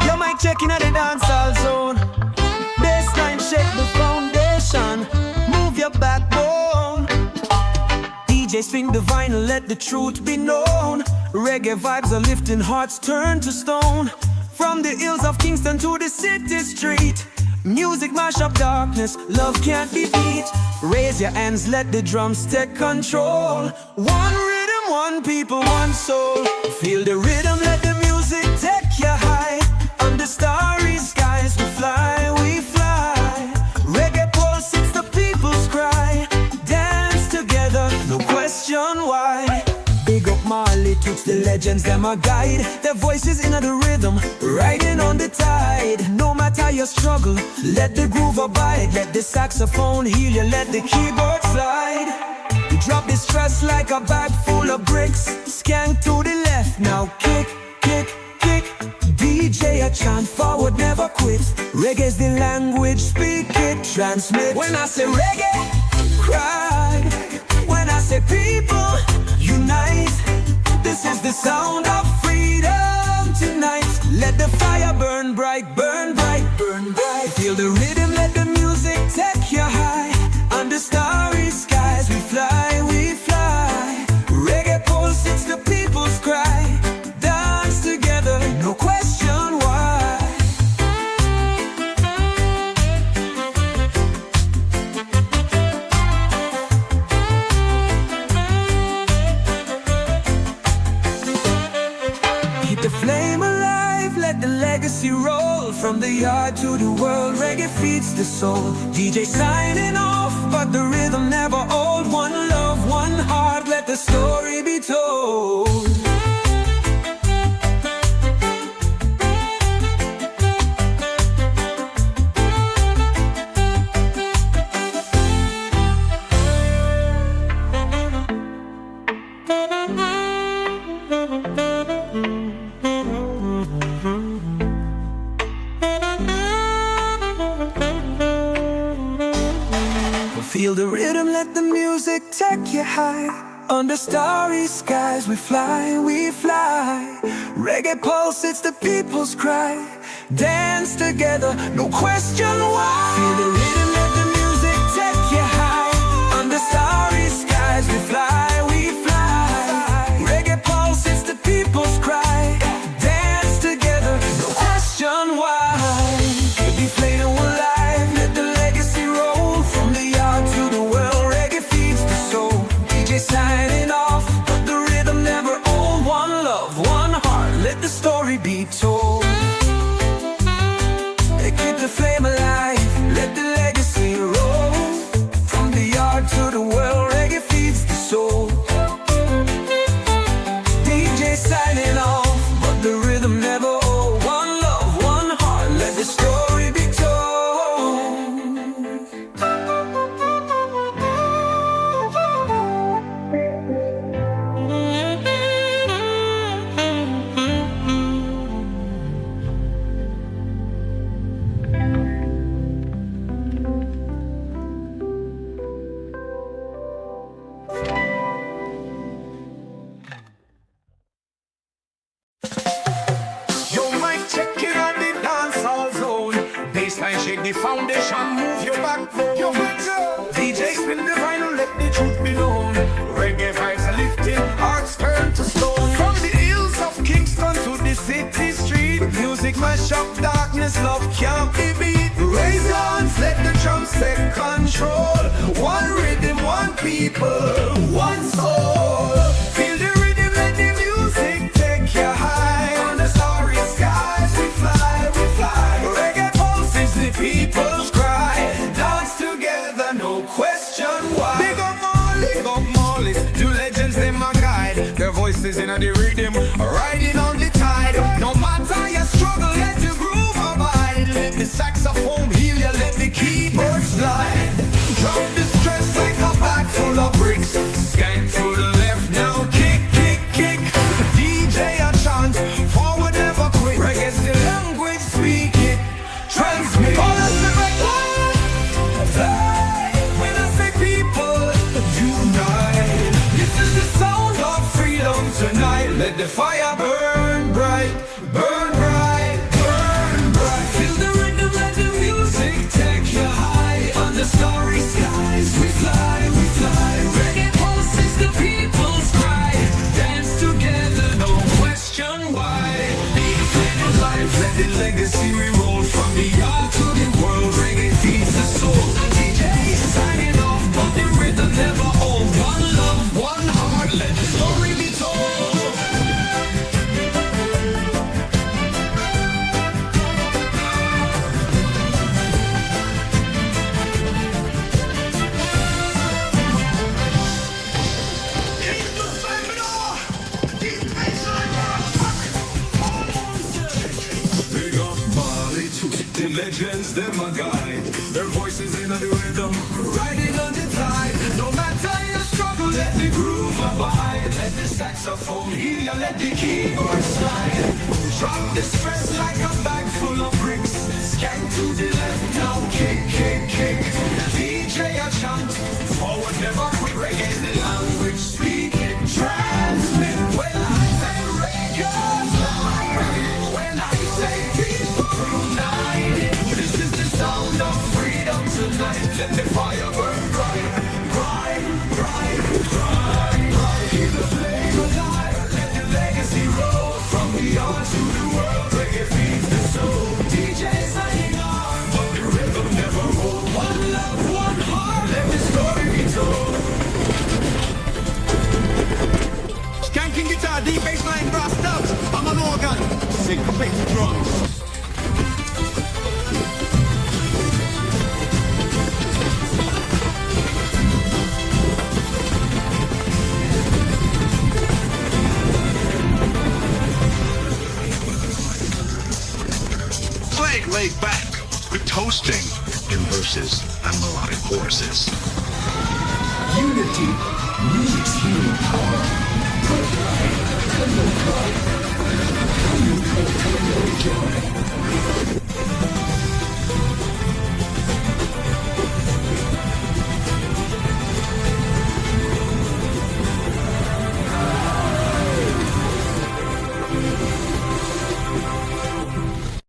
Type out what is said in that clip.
Your mic checking at the dancehall zone. Bassline shake the foundation. Move your backbone. DJ swing the vinyl, let the truth be known. Reggae vibes are lifting hearts turn to stone. From the hills of Kingston to the city street, music mash up darkness, love can't be beat. Raise your hands, let the drums take control. One rhythm, one people, one soul. Feel the rhythm, let the music take you high. Under starry skies we fly, we fly. Reggae pulse, it's the people's cry. Dance together, no question why. Big up Marley, Toots, the legends, them a guide. Their voices in the rhythm, riding on the tide. No matter your struggle, let the groove abide. Let the saxophone heal you, let the keyboard slide. You drop the stress like a bag full of bricks. Skank to the left, now kick, kick, kick. DJ a chant forward, never quit. Reggae's the language, speak it, transmit. When I say reggae, cry. When I say people, unite. This is the sound of freedom tonight. Let the fire burn bright, burn bright, burn bright. Feel the rhythm, let the music take you high. Under starry skies we fly, we fly. Reggae pulse, it's the people's cry. Dance together, no question why. Keep the flame alive, let the legacy roll. From the yard to the world, reggae feeds the soul. DJ signing off, but the rhythm never old. One love, one heart, let the story be told. Feel the rhythm, let the music take you high. Under starry skies we fly, we fly. Reggae pulse, it's the people's cry. Dance together, no question why. Feel the rhythm, let the music take you high. Under starry skies we fly, we fly. Reggae pulse, it's the people's cry. Dance together, no question why. Could be played alive, let the legacy roll. From the yard to the world, reggae feeds the soul. DJ signing off, but the rhythm never old. One love, one heart, let the story be told. Keep the flame alive, let the legacy roll. From the yard to the world, reggae feeds the soul. DJ signing off, but the rhythm never old. One love, one heart, let the story be told. The foundation, move your backbone. Your DJ spin the vinyl, let the truth be known. Reggae vibes are lifting, hearts turn to stone. From the hills of Kingston to the city street, music mash up darkness, love can't be beat. Raise your hands, let the drums take control. One rhythm, one people, one soul. Feel the rhythm, let the music take you high. On the starry skies we fly, we fly. Reggae pulse is the people's cry. Dance together, no question why. Big up Marley, two legends, them a guide. Their voices in the rhythm, riding on the tide. No matter your struggle, let the groove abide. Let the saxophone heal you, let the keyboard slide. Drop the stress like a bag full of bricks. Skank to the left, now kick, kick, kick. DJ a chant, forward never quit. Reggae's the language, speak it, transmit. All of the fly. When I say people unite, this is the let the fire burn bright, burn bright, burn bright. Feel the rhythm, let the music take you high. On the starry skies we fly, we fly. Reggae pulses the people's cry. Dance together, no question why. Live life, let the legacy we roll from the yard to the world. Reggae feeds the soul. DJ signing off, but the rhythm never old. One love, one heart, let the story be told. Big up Bali too. The legends, them a guide. Their voices in the rhythm, riding on the tide. No matter your struggle, let the groove abide. Let the saxophone heal you, let the keyboard slide. Drop the stress like a bag full of bricks. Scan to the left, now kick, kick, kick. DJ a chant, forward never quit. Reggae the language, speak it, transmit. When I say reggae, when I say people united, this is the sound of freedom tonight. Let the fire burn bright, bright, bright, bright, bright. Keep the flame alive, let the legacy roll from the yard to the world. Reggae feeds the soul. DJ signing off, but the rhythm never old. One love, one heart, let the story be told. Skanking guitar, deep bass line, brass dubs. I'm an organ. Syncopated drums. Playing laid back with toasting in verses and melodic choruses. Unity, music's healing power.